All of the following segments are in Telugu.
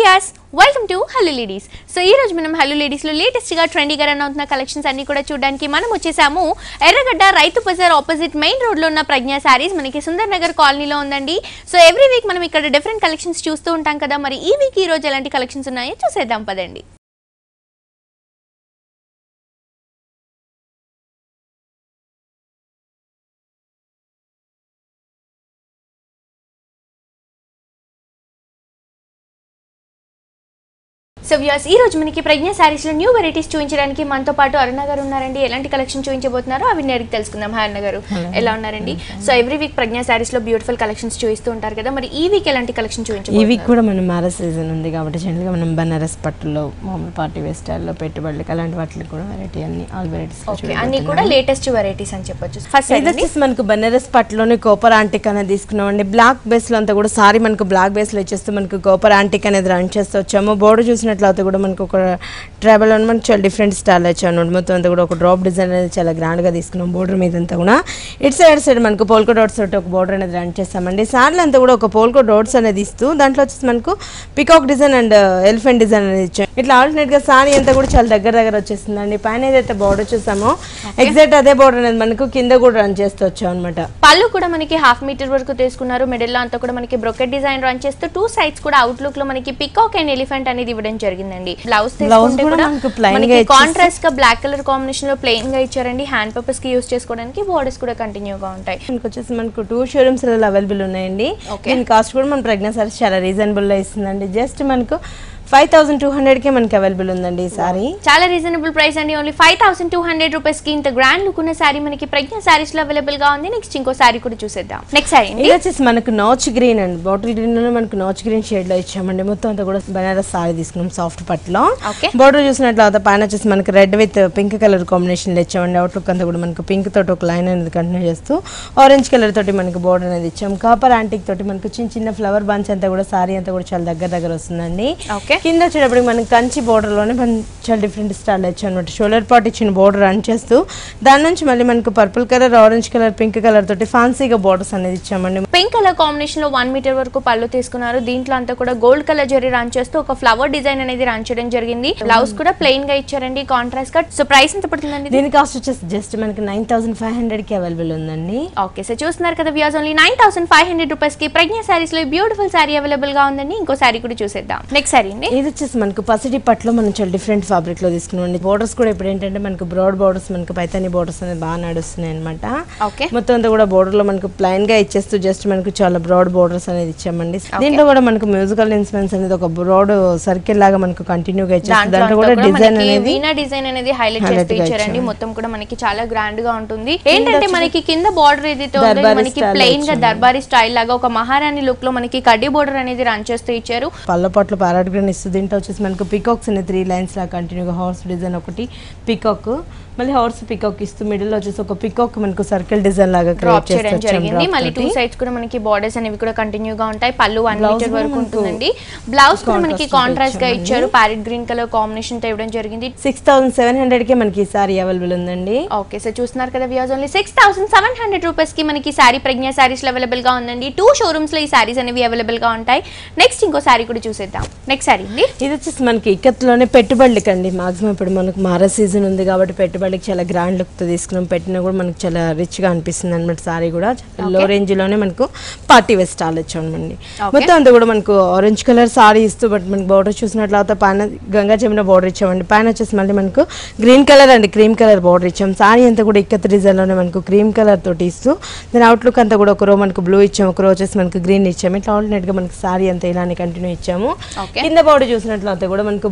Viewers welcome to hello ladies. So ఈ రోజు మనం హలో లేడీస్ లో లేటెస్ట్ గా ట్రెండీగా రన్ అవుతున్న కలెక్షన్స్ అన్ని కూడా చూడడానికి మనం వచ్చేసాము ఎర్రగడ్డ Rythu Bazar opposite main road లో ఉన్న ప్రజ్ఞా సారీస్ మనకి సుందర్ నగర్ కాలనీలో ఉందండి. సో ఎవ్రీ వీక్ మనం ఇక్కడ డిఫరెంట్ కలెక్షన్స్ చూస్తూ ఉంటాం కదా, మరి ఈ వీక్ ఈ రోజు ఎలాంటి కలెక్షన్స్ ఉన్నాయో చూసేద్దాం పదండి. సో వ్యూయర్స్ ఈ రోజు మనకి ప్రజ్ఞా సారీస్ లో న్యూ వెరైటీస్ చూపించడానికి మనతో పాటు అరుణ గారు ఉన్నారండి. ఎలాంటి కలెక్షన్ చూపించబోతున్నారో అవి నేరుగా తెలుసుకుందాం. హాయ్ అరుణ గారు, ఎలా ఉన్నారండి? సో ఎవ్రీ వీక్ ప్రజ్ఞా సారీస్ లో బ్యూటిఫుల్ కలెక్షన్స్ చూపిస్తూ ఉంటారు కదా, మరి ఈ వీక్ ఎలాంటి కలెక్షన్ చూపించబోతున్నారు? ఈ వీక్ కూడా మనం మ్యారేజ్ సీజన్ ఉంది కాబట్టి జనరల్ గా మనం బనారస్ పట్టులో మామూలు పార్టీ వేర్ స్టైల్లో పెట్టుబడులకు అలాంటి వాటికి కూడా వెరైటీ అన్ని ఆల్ వెరైటీస్ అన్ని కూడా లేటెస్ట్ వెరైటీస్ అని చెప్పొచ్చు. ఫస్ట్ వచ్చేసి మనకు బనారస్ పట్టులోనే కోపర్ ఆంటిక్ అనేది తీసుకున్నామండి. బ్లాక్ బేస్ లో అంతా కూడా సారీ మనకు బ్లాక్ బేస్ లో వచ్చేస్తూ మనకు కోపర్ ఆంటిక్ అనేది రన్ చేస్తూ వచ్చాము. బోర్డర్ చూసినట్లయితే కూడా మనకు ఒక ట్రావెల్ అని మనకి చాలా డిఫరెంట్ స్టైల్ వచ్చాను. మొత్తం అంతా కూడా ఒక డ్రాప్ డిజైన్ అనేది చాలా గ్రాండ్ గా తీసుకున్నాం. బోర్డర్ మీద అంతా కూడా ఇటు సైడ్ మనకు పోల్కో డాట్స్ తోటి ఒక బోర్డర్ అనేది రన్ చేస్తామండి. సార్లు అంతా కూడా ఒక పోల్కో డాట్స్ అనేది ఇస్తూ దాంట్లో వచ్చేసి మనకు peacock design and elephant design అనేది ఇచ్చాం. ఇట్లా ఆల్టర్నేట్ గా సారీ అంతా కూడా చాలా దగ్గర వచ్చేస్తుందండి. పైన ఏదైతే బోర్డర్ చూసామో ఎగ్జాక్ట్ అదే బోర్డర్ అనేది మనకు కింద కూడా రన్ చేస్తూ వచ్చాం అనమాట. పళ్ళు కూడా మనకి హాఫ్ మీటర్ వరకు తీసుకున్నారు. మిడిల్ లో అంతా కూడా మనకి బ్రొకెట్ డిజైన్ రన్ చేస్తూ టూ సైడ్స్ కూడా అవుట్ లుక్ లో మనకి పికాక్ అండ్ ఎలిఫెంట్ అనేది ఇవ్వడం జరిగిందండి. బ్లౌజ్ కాంట్రాస్ట్ గా బ్లాక్ కలర్ కాంబినేషన్ లో ప్లెయిన్ గా ఇచ్చారండి. హ్యాండ్ పర్పస్ కి యూస్ చేసుకోవడానికి బోర్డర్స్ కూడా కంటిన్యూ గా ఉంటాయి. వచ్చేసి మనకు 2 షోరూమ్స్ అవైలబుల్ ఉన్నాయండి. దీని కాస్ట్ కూడా మన ప్రజ్ఞా సారీస్ చాలా రీజనబుల్ లో ఇస్తుందండి. జస్ట్ మనకు 5200 కే మనకి అవైలబుల్ ఉందండి ఈ సారీ. చాలా రీజనబుల్ ప్రైస్ అండి. ఓన్లీ 5200 రూపీస్ కి ఇంత గ్రాండ్ లుక్ ఉన్న సారీ మనకి ప్రజ్ఞా సారీస్ లో అవైలబుల్ గా ఉంది. నెక్స్ట్ ఇంకో సారీ కూడా చూసేద్దాం. నెక్స్ట్ సారీ ఇది వచ్చేసి మనకు నాచ్ గ్రీన్ అండి. బాటిల్ గ్రీన్ లో మనకు నాచ్ గ్రీన్ షేడ్ లో ఇచ్చామండి. మొత్తం అంతా కూడా బనారస్ సారీ తీసుకున్నాం సాఫ్ట్ పట్టులో. బోర్డర్ చూసినట్లయితే పైన వచ్చేసి మనకి red with pink colour combination లో ఇచ్చామండి. అవుట్ లుక్ అంతా కూడా మనకు పింక్ తోటి ఒక లైన్ అనేది కంటిన్యూ చేస్తూ ఆరెంజ్ కలర్ తోటి మనకి బోర్డర్ అనేది ఇచ్చాం. కాపర్ యాంటిక్ తోటి మనకు చిన్న ఫ్లవర్ బంచ్ అంతా కూడా సారీ అంతా కూడా చాలా దగ్గర వస్తుందండి. కింద వచ్చేటప్పుడు మనకి కంచి బోర్డర్ లోనే చాలా డిఫరెంట్ స్టైల్ వచ్చి అనమాట. షోల్డర్ పార్ట్ ఇచ్చిన బోర్డర్ రన్ చేస్తూ దాని నుంచి మళ్ళీ మనకు purple colour, orange colour, pink colour తోటి ఫ్యాన్సీగా బోర్డర్స్ అనేది ఇచ్చామండి. పింక్ కలర్ కాంబినేషన్ లో 1 మీటర్ వరకు పళ్ళు తీసుకున్నారు. దీంట్లో అంతా కూడా గోల్డ్ కలర్ జరీ రన్ చేస్తూ ఒక ఫ్లవర్ డిజైన్ అనేది రన్ చేయడం జరిగింది. బ్లౌజ్ కూడా ప్లెయిన్ గా ఇచ్చారండి కాంట్రాస్ట్ గా. సో ప్రైస్ ఎంత పడుతుందండి? దీని కాస్ట్ వచ్చేసి జస్ట్ మనకి 9500 కి అవైలబుల్ ఉందండి. ఓకే, సో చూస్తున్నారు కదా వ్యూయర్స్, ఓన్లీ 9500 రూపీస్ కి ప్రజ్ఞా సారీస్ లో బ్యూటిఫుల్ సారీ అవైలబుల్ గా ఉందండి. ఇంకో సారీ కూడా చూసేద్దాం. నెక్స్ట్ సారీ అండి. ఇది వచ్చేసి మనకు పసిడి పట్టులో మనం చాలా డిఫరెంట్ ఫ్యాబ్రిక్ లో తీసుకున్నాం. బోర్డర్స్ కూడా ఇప్పుడు ఏంటంటే మనకు బ్రాడ్ బోర్డర్స్, మనకు పైతాని బోర్డర్స్ అనేది బాగా నడుస్తున్నాయి అనమాట. మొత్తం అంతా కూడా బోర్డర్ లో మనకు ప్లైన్ గా ఇచ్చేస్తూ జస్ట్ మనకు చాలా బ్రాడ్ బోర్డర్స్ అనేది ఇచ్చామండి. దీంట్లో కూడా మనకు మ్యూజికల్ ఇన్స్ట్రుమెంట్స్ అనేది ఒక బ్రాడ్ సర్కిల్ లాగా మనకు కంటిన్యూ గా ఇచ్చేస్తుంది. దాంట్లో కూడా డిజైన్ అనేది హైలైట్ చేస్తూ ఇచ్చారండి. మొత్తం కూడా మనకి చాలా గ్రాండ్ గా ఉంటుంది. ఏంటంటే మనకి కింద బోర్డర్ ఏదైతే ఉందో మనకి ప్లెయిన్ గా దర్బారీ స్టైల్ లాగా ఒక మహారాణి లుక్ లో మనకి కడ్డీ బోర్డర్ అనేది రన్ చేస్తూ ఇచ్చారు. పళ్ళ పట్లు ప్యారెట్ గ్రీన్ ఇస్తుంది. దీంట్లో వచ్చేసి మనకు పికాక్స్ అనే 3 లైన్స్ లా కంటిన్యూగా హార్స్ డిజైన్ ఒకటి పికాక్, మళ్ళీ హార్స్ పికాక్ ఇస్తూ మిడిల్ లో వచ్చేసి ఒక పికాక్ మనకు సర్కిల్ డిజైన్ లాగా క్రియేట్ చేయడం జరిగింది. మళ్ళీ 2 సైడ్స్ కూడా మనకి బోర్డర్స్ అనేవి కూడా కంటిన్యూ గా ఉంటాయి. పళ్ళు 1 మీటర్ వరకు ఉంటుందండి. బ్లౌజ్ కూడా మనకి కాంట్రాస్ట్ గా ఇచ్చారు. ప్యారెట్ గ్రీన్ కలర్ కాంబినేషన్ తో ఇవ్వడం జరిగింది. 6700 కి మనకి ఈ సారీ అవైలబుల్ ఉందండి. ఓకే, సో చూస్తున్నారు కదా వ్యూయర్స్, ఓన్లీ 6700 రూపీస్ కి మనకి సారీ ప్రజ్ఞా సారీస్ లో అవైలబుల్ గా ఉందండి. 2 షోరూమ్స్ లో ఈ సారీస్ అనేవి అవైలబుల్ గా ఉంటాయి. నెక్స్ట్ ఇంకో సారీ కూడా చూసేద్దాం. నెక్స్ట్ సారీ అండి. ఇది వచ్చేసి మనకి ఇక్కత్లోనే పెట్టుబడులకి అండి. మాక్సిమం ఇప్పుడు మనకు మ్యారేజ్ సీజన్ ఉంది కాబట్టి పెట్టుబడికి చాలా గ్రాండ్ లుక్ తో తీసుకున్నాం. పెట్టినా కూడా మనకు చాలా రిచ్ గా అనిపిస్తుంది అనమాట. సారీ కూడా లో రేంజ్ లోనే మనకు పార్టీ వేర్ స్టైల్ వచ్చామండి. మొత్తం అంతా కూడా మనకు ఆరెంజ్ కలర్ సారీ ఇస్తూ బట్ మనకు బోర్డర్ చూసినట్లయితే పైన గంగా జమున బోర్డర్ ఇచ్చామండి. పైన వచ్చేసి మళ్ళీ మనకు green colour and cream colour border ఇచ్చాం. సారీ అంతా కూడా ఇక్కత్ డిజైన్ లోనే మనకు క్రీమ్ కలర్ తోటి ఇస్తూ దాని అవుట్ లుక్ అంతా కూడా ఒక రో మనకు బ్లూ ఇచ్చాము, ఒక రో వచ్చేసి మనకు గ్రీన్ ఇచ్చాము. ఇట్లా ఆల్టర్నేట్ గా మనకి సారీ అంతా ఇలానే కంటిన్యూ ఇచ్చాము. కింద బోర్డర్ చూసినట్లయితే కూడా మనకు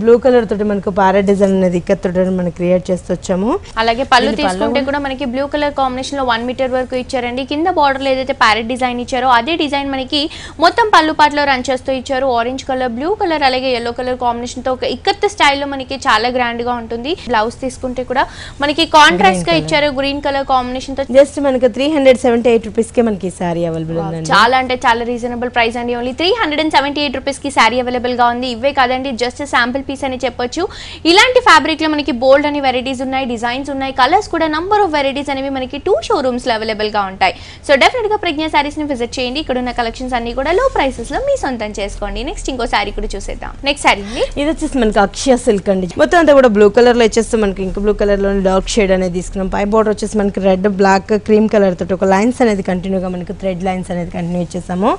బ్లూ కలర్ తోటి మనకు ప్యారెట్ డిజైన్ అనేది ఇక్కత్ తోటి మనం క్రియేట్ చేస్తూ వచ్చాము. అలాగే పళ్ళు తీసుకుంటే కూడా మనకి బ్లూ కలర్ కాంబినేషన్ లో 1 మీటర్ వరకు ఇచ్చారండి. కింద బార్డర్ లో ఏదైతే ప్యారెట్ డిజైన్ ఇచ్చారో అదే డిజైన్ మనకి మొత్తం పళ్ళు పాటలో రన్ చేస్తూ ఇచ్చారు. ఆరెంజ్ కలర్, బ్లూ కలర్, అలాగే yellow కలర్ కాంబినేషన్ తో ఒక ఇక్కత్ స్టైల్లో మనకి చాలా గ్రాండ్ గా ఉంటుంది. బ్లౌజ్ తీసుకుంటే కూడా మనకి కాంట్రాస్ట్ గా ఇచ్చారు గ్రీన్ కలర్ కాంబినేషన్ తో. జస్ట్ మనకి 378 రూపీస్ కి మనకి సారీ అవైలబుల్ ఉందండి. చాలా అంటే చాలా రీజనబుల్ ప్రైస్ అండి. ఓన్లీ 378 రూపీస్ కి సారీ అవైలబుల్ గా ఉంది. ఇవే కాదండి, జస్ట్ శాంపిల్ పీస్ అని చెప్పొచ్చు. ఇలాంటి ఫ్యాబ్రిక్ లో మనకి బోల్డ్ అని వెరైటీస్ ఉన్నాయి, డిజైన్స్ ఉన్నాయి, కలర్స్ కూడా నంబర్ ఆఫ్ వెరైటీస్ అనేవి మనకి 2 షోరూమ్స్ లో అవైలబుల్ గా ఉంటాయి. సో డెఫినెట్ గా ప్రజ్ఞ సారీస్ ని విజిట్ చేయండి. ఇక్కడ ఉన్న కలెక్షన్స్ అన్ని కూడా లో ప్రైసెస్ లో మీ సొంతం చేసుకోండి. నెక్స్ట్ ఇంకో సారీ కూడా చూసేద్దాం. నెక్స్ట్ సారీ ఇది వచ్చేసి మనకి అక్షయ సిల్క్ అండి. మొత్తం అంతా కూడా బ్లూ కలర్ లో వచ్చేస్తే మనకి ఇంక బ్లూ కలర్ లో డార్క్ షేడ్ అనేది తీసుకున్నాం. పై బోర్డర్ వచ్చేసి మనకి రెడ్, బ్లాక్, క్రీమ్ కలర్ తోటి ఒక లైన్స్ అనేది కంటిన్యూగా మనకి థ్రెడ్ లైన్స్ అనేది కంటిన్యూ ఇచ్చేసాము.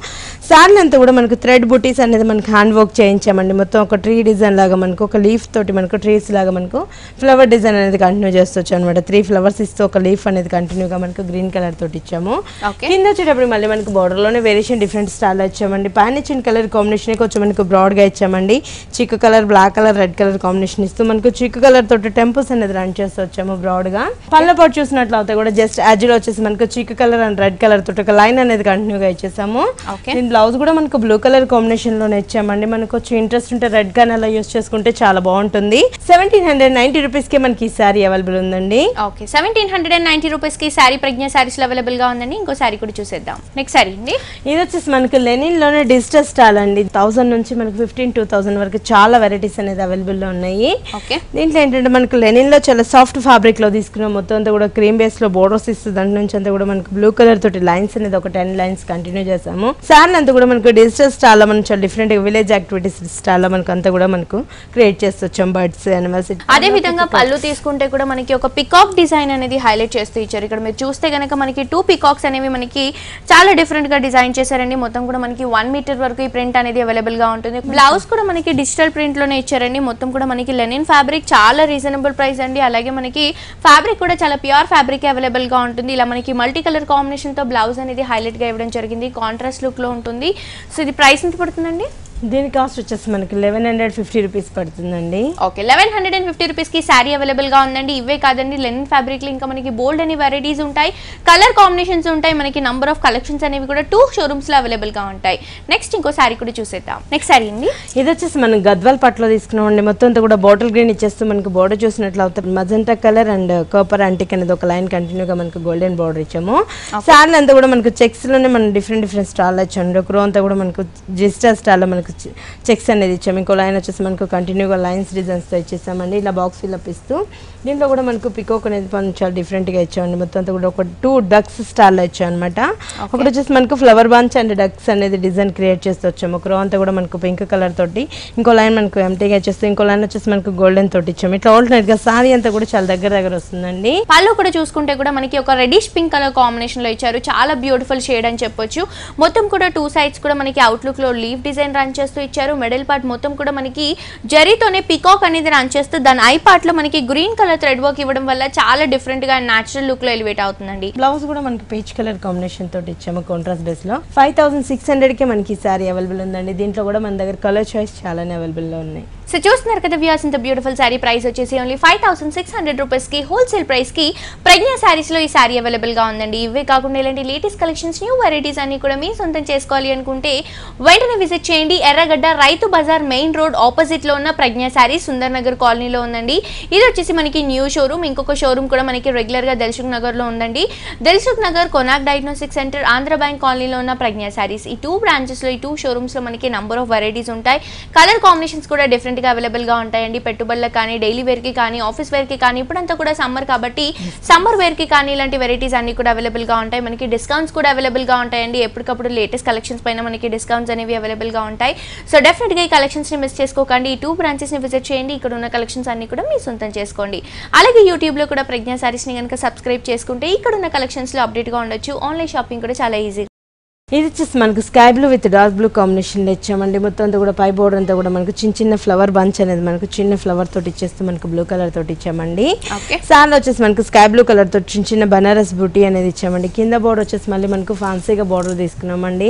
సారీ అంతా కూడా మనకి థ్రెడ్ బుటీస్ అనేది మనకి హ్యాండ్ వర్క్ చేయించామండి. మొత్తం ఒక ట్రీ డిజైన్ లాగా మనకు ఒక లీఫ్ తోటి మనకు ట్రీస్ లాగా మనకు ఫ్లవర్ డిజైన్ అనేది కంటిన్యూ చేస్తొచ్చు అనమాట. 3 ఫ్లవర్స్ ఇస్తూ ఒక లీఫ్ అనేది కంటిన్యూగా మనకు గ్రీన్ కలర్ తోటి ఇచ్చాము. కింద వచ్చేటప్పుడు మళ్ళీ మనకి బోర్డర్ లోనే వేరియేషన్ డిఫరెంట్ స్టైల్ ఇచ్చామండి. పైన ఇచ్చిన కలర్ కాంబినేషన్ కొంచెం మనకు బ్రాడ్ గా ఇచ్చామండి. చిక్కు colour, black colour, red colour combination ఇస్తూ మనకు చిక్కు కలర్ తోటి టెంపుల్స్ అనేది రన్ చేస్తూ వచ్చాము బ్రాడ్ గా. పళ్ళ పాటు చూసినట్లయితే కూడా జస్ట్ యాజ్ లో వచ్చేసి మనకు చిక్కు కలర్ అండ్ రెడ్ కలర్ తోటి ఒక లైన్ అనేది కంటిన్యూగా ఇచ్చేసాము. దీని బ్లౌజ్ కూడా మనకు బ్లూ కలర్ కాంబినేషన్ లోనే ఇచ్చామండి. మనకు వచ్చి ఇంట్రెస్ట్ ఉంటే రెడ్ గా అలా యూస్ చేసుకుంటే చాలా బాగుంటుంది. 1790 రూపీస్ కి మనకి ఈ సారీ అవైలబుల్ ఉందండి. ఓకే, 1790 రూపీస్ కి సారీ ప్రజ్ఞ సారీస్ లో అవైలబుల్ గా ఉందండి. ఇంకో సారీ కూడా చూసేద్దాం. నెక్స్ట్ సారీ అండి, ఇది వచ్చేసి మనకి లెనిన్ లోనే డిజిటల్ స్టైల్ అండి. 1000 నుంచి మనకి 15-2000 వరకు చాలా వెరైటీస్ అనేది అవైలబుల్ లో ఉన్నాయి. దీంట్లో ఏంటంటే మనకు లెనిన్ లో చాలా సాఫ్ట్ ఫ్యాబ్రిక్ లో తీసుకున్నాం. మొత్తం అంతా కూడా క్రీమ్ బేస్ లో బోర్డర్స్ ఇస్తుంది. దాంట్ నుంచి అంతా కూడా మనకు బ్లూ కలర్ తోటి లైన్స్ అనేది ఒక 10 లైన్స్ కంటిన్యూ చేసాము. సారీ అంతా కూడా మనకు డిజిటల్ స్టైల్ లో మనం చాలా డిఫరెంట్ విలేజ్ యాక్టివిటీస్ స్టైల్ లో మనకు అంతా కూడా మనకు క్రియేట్ చేస్తొచ్చాం. Birds, animals. అదే విధంగా పళ్ళు తీసుకుంటే కూడా మనకి ఒక పికాక్ డిజైన్ అనేది హైలైట్ చేస్తూ ఇచ్చారు. ఇక్కడ మీరు చూస్తే గనక మనకి 2 పికాక్స్ అనేవి మనకి చాలా డిఫరెంట్ గా డిజైన్ చేశారండి. మొత్తం కూడా మనకి 1 మీటర్ వరకు ఈ ప్రింట్ అనేది అవైలబుల్ గా ఉంటుంది. బ్లౌజ్ కూడా మనకి డిజిటల్ ప్రింట్ లోనే ఇచ్చారండి. మొత్తం కూడా మనకి లెనిన్ ఫ్యాబ్రిక్, చాలా రీజనబుల్ ప్రైస్ అండి. అలాగే మనకి ఫ్యాబ్రిక్ కూడా చాలా ప్యూర్ ఫ్యాబ్రిక్ అవైలబుల్ గా ఉంటుంది. ఇలా మనకి మల్టీ కలర్ కాంబినేషన్ తో బ్లౌజ్ అనేది హైలైట్ గా ఇవ్వడం జరిగింది. కాంట్రాస్ట్ లుక్ లో ఉంటుంది. సో ఇది ప్రైస్ ఎంత పడుతుందండి? దీని కాస్ట్ వచ్చేసి మనకి 1150 రూపీస్ పడుతుందండి. ఓకే, 1150 రూపీస్ కి సారీ అవైలబుల్ గా ఉందండి. ఇవే కాదండి, లెనిన్ ఫ్యాబ్రిక్ లో ఇంకా మనకి బోల్డ్ అని వెరైటీస్ ఉంటాయి, కలర్ కాంబినేషన్స్ ఉంటాయి. మనకి నంబర్ ఆఫ్ కలెక్షన్స్ అనేవి కూడా 2 షోరూమ్స్ లో అవైలబుల్ గా ఉంటాయి. నెక్స్ట్ ఇంకో సారీ కూడా చూసేద్దాం. నెక్స్ట్ సారీ అండి, ఇది వచ్చేసి మనం గద్వాల్ పట్టులో తీసుకున్నామండి. మొత్తం అంతా కూడా బాటిల్ గ్రీన్ ఇచ్చేస్తూ మనకి బోర్డర్ చూసినట్లయితే magenta colour and copper antique అనేది ఒక లైన్ కంటిన్యూగా మనకి గోల్డెన్ బోర్డర్ ఇచ్చాము. సారీ అంతా కూడా మనకు చెక్స్ లోనే మనం డిఫరెంట్ స్టైల్ ఇచ్చాము. ఒక రో అంతా కూడా మనకు డిజిటల్ స్టైల్ లో మనకు చెక్స్ అనేది ఇచ్చాము. ఇంకో లైన్ వచ్చేసి మనకు కంటిన్యూగా లైన్స్ డిజైన్స్ తో ఇచ్చేసామండి. ఇలా బాక్స్ ఫిల్అప్ ఇస్తూ దీంట్లో కూడా మనకు పికాక్ అనేది మనం చాలా డిఫరెంట్ గా ఇచ్చామండి. మొత్తం అంతా కూడా ఒక 2 డక్స్ స్టైల్ లో ఇచ్చాం అనమాట. ఒకటి వచ్చేసి మనకు ఫ్లవర్ బంచ్ అండ్ డక్స్ అనేది డిజైన్ క్రియేట్ చేస్తూ వచ్చాము. ఒక రో అంతా కూడా మనకు పింక్ కలర్ తోటి, ఇంకో లైన్ మనకు ఎంటీగా ఇచ్చేస్తూ ఇంకో లైన్ వచ్చేసి మనకు గోల్డెన్ తోటి ఇచ్చాము. ఇట్లా ఆల్టర్నేట్ గా సారీ అంతా కూడా చాలా దగ్గర వస్తుందండి. పళ్ళు కూడా చూసుకుంటే కూడా మనకి ఒక రెడిష్ పింక్ కలర్ కాంబినేషన్ లో ఇచ్చారు. చాలా బ్యూటిఫుల్ షేడ్ అని చెప్పొచ్చు. మొత్తం కూడా 2 సైడ్స్ కూడా మనకి అవుట్లుక్ లో లీఫ్ డిజైన్ రన్ చేస్తూ ఇచ్చారు. మిడిల్ పార్ట్ మొత్తం కూడా మనకి జరీతోనే పికాక్ అనేది రన్ చేస్తూ దాని ఐ పార్ట్ లో మనకి గ్రీన్ కలర్ థ్రెడ్ వర్క్ ఇవ్వడం వల్ల చాలా డిఫరెంట్ గా న్యాచురల్ లుక్ లో ఎలివేట్ అవుతుందండి. బ్లౌజ్ కూడా మనకి పీచ్ కలర్ కాంబినేషన్ తోటి ఇచ్చాము కాంట్రాస్ట్ బేస్ లో. 5600 కి మనకి సారీ అవైలబుల్ ఉందండి. దీంట్లో కూడా మన దగ్గర కలర్ చాయిస్ చాలానే అవైలబుల్ లో ఉన్నాయి. సో చూస్తున్నారు కదా వ్యూయర్స్, ఇంత బ్యూటిఫుల్ సారీ ప్రైస్ వచ్చేసి ఓన్లీ 5600 రూపీస్ కి హోల్సేల్ ప్రైస్ కి ప్రజ్ఞ సారీస్ లో ఈ సారీ అవైలబుల్ గా ఉందండి. ఇవే కాకుండా ఇలాంటి లేటెస్ట్ కలెక్షన్స్, న్యూ వెరైటీస్ అన్ని కూడా మీ సొంతం చేసుకోవాలి అనుకుంటే వెంటనే విజిట్ చేయండి. ఎర్రగడ్డ Rythu Bazar main road opposite లో ఉన్న ప్రజ్ఞ సారీస్ సుందర్ నగర్ కాలనీలో ఉందండి. ఇది వచ్చేసి మనకి న్యూ షోరూమ్. ఇంకొక షోరూమ్ కూడా మనకి రెగ్యులర్ గా దిల్సుఖ్ నగర్ లో ఉందండి. Dilsukh Nagar Konark diagnostic centre, Andhra bank కాలనీలో ఉన్న ప్రజ్ఞ సారీస్. ఈ 2 బ్రాంచెస్ లో, ఈ 2 షోరూమ్స్ లో మనకి నంబర్ ఆఫ్ వెరైటీస్ ఉంటాయి. కలర్ కాంబినేషన్స్ కూడా డిఫరెంట్ గా అవైలబుల్ గా ఉంటాయండి. పెట్టుబడులకు కానీ, డైలీ వేర్ కి కానీ, ఆఫీస్ వేర్ కి కానీ, ఇప్పుడంతా కూడా సమ్మర్ కాబట్టి సమ్మర్ వేర్ కి కానీ ఇలాంటి వెరైటీస్ అన్ని కూడా అవైలబుల్ గా ఉంటాయి. మనకి డిస్కౌంట్స్ కూడా అవైలబుల్ గా ఉంటాయండి. ఎప్పటికప్పుడు లేటెస్ట్ కలెక్షన్స్ పైన మనకి డిస్కౌంట్స్ అనేవి అవైలబుల్ గా ఉంటాయి. సో డెఫినెట్ గా ఈ కలెక్షన్స్ ని మిస్ చేసుకోకండి. ఈ 2 బ్రాంచెస్ ని విజిట్ చేయండి. ఇక్కడ ఉన్న కలెక్షన్స్ అన్ని కూడా మీ సొంతం చేసుకోండి. అలాగే యూట్యూబ్ లో కూడా ప్రజ్ఞ సారీస్ ని కనుక సబ్స్క్రైబ్ చేసుకుంటే ఇక్కడ ఉన్న కలెక్షన్స్ లో అప్డేట్ గా ఉండొచ్చు. ఆన్లైన్ షాపింగ్ కూడా చాలా ఈజీ. ఇది వచ్చేసి మనకు sky blue with dark blue కాంబినేషన్లో ఇచ్చామండి. మొత్తం అంతా కూడా పై బోర్డర్ అంతా కూడా మనకు చిన్న ఫ్లవర్ బంచ్ అనేది మనకు చిన్న ఫ్లవర్ తోటి ఇచ్చేస్తూ మనకు బ్లూ కలర్ తోటి ఇచ్చామండి. సార్లో వచ్చేసి మనకు స్కై బ్లూ కలర్ తోటి చిన్న బనారస్ బూటీ అనేది ఇచ్చామండి. కింద బోర్డర్ వచ్చేసి మళ్ళీ మనకు ఫ్యాన్సీగా బోర్డర్ తీసుకున్నామండి.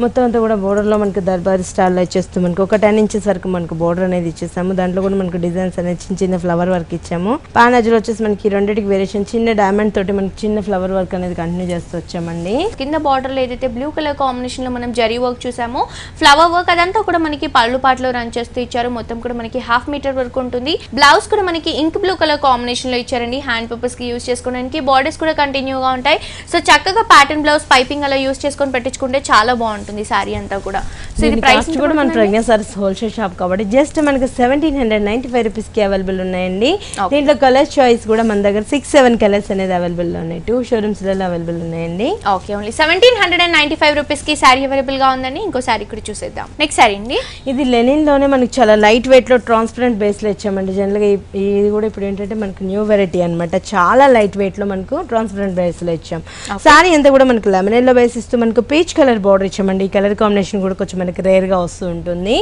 మొత్తం అంతా కూడా బోర్డర్ లో మనకు దర్బారీ స్టైల్లో ఇచ్చేస్తూ మనకు ఒక 10 ఇంచెస్ వరకు మనకు బోర్డర్ అనేది ఇచ్చేసాము. దాంట్లో కూడా మనకు డిజైన్స్ అనేది చిన్న ఫ్లవర్ వర్క్ ఇచ్చాము. పానాజులో వచ్చేసి మనకి రెండింటికి వేరియేషన్ చిన్న డైమండ్ తోటి మనకి చిన్న ఫ్లవర్ వర్క్ అనేది కంటిన్యూ చేస్తూ వచ్చామండి. కింద బార్డర్ లో ఏదైతే బ్లూ కలర్ కాంబినేషన్ లో మనం జరీ వర్క్ చూసాము, ఫ్లవర్ వర్క్ అదంతా కూడా మనకి పళ్ళు పాటలో రన్ చేస్తూ ఇచ్చారు. మొత్తం కూడా మనకి 1/2 మీటర్ వరకు ఉంటుంది. బ్లౌజ్ కూడా మనకి ఇంక్ బ్లూ కలర్ కాంబినేషన్ లో ఇచ్చారండి. హ్యాండ్ పర్పస్ కి యూస్ చేసుకోవడానికి, బార్డర్స్ కూడా కంటిన్యూగా ఉంటాయి. సో చక్కగా ప్యాటర్న్ బ్లౌజ్ పైపింగ్ అలా యూస్ చేసుకొని పెట్టించుకుంటే చాలా బాగుంటుంది సారీ అంతా కూడా. సో ఇది ప్రైస్ కూడా మన ప్రజ్ఞా సారీస్ హోల్సేల్ షాప్ కాబట్టి జస్ట్ మనకి 1795 రూపీస్ కి అవైలబుల్ ఉన్నాయండి. దీంట్లో కలర్ చాయిస్ కూడా మన దగ్గర 6-7 కలర్స్ అనేది అవైలబుల్ ఉన్నాయి. 2 షోరూమ్స్ లో అవైలబుల్ ఉన్నాయండి. ఓకే, ఓన్లీ 1795 రూపీస్ కి సారీ అవైలబుల్ గా ఉందండి. ఇంకో సారీ కూడా చూసేద్దాం. నెక్స్ట్ సారీ అండి, ఇది లెనిన్ లోనే మనకి చాలా లైట్ వెయిట్ లో ట్రాన్స్పరెంట్ బేస్ లో ఇచ్చామండి. జనరల్ గా ఇది కూడా ఇప్పుడు ఏంటంటే మనకు న్యూ వెరైటీ అన్నమాట. చాలా లైట్ వెయిట్ లో మనకు ట్రాన్స్పరెంట్ బేస్ లో ఇచ్చాం. సారీ అంతా కూడా మనకు లెమన్ లో బేస్ ఇస్తూ మనకు పీచ్ కలర్ బార్డర్ ఇచ్చామండి. ఈ కలర్ కాంబినేషన్ కూడా కొంచెం మనకి రేర్ గా వస్తూ ఉంటుంది.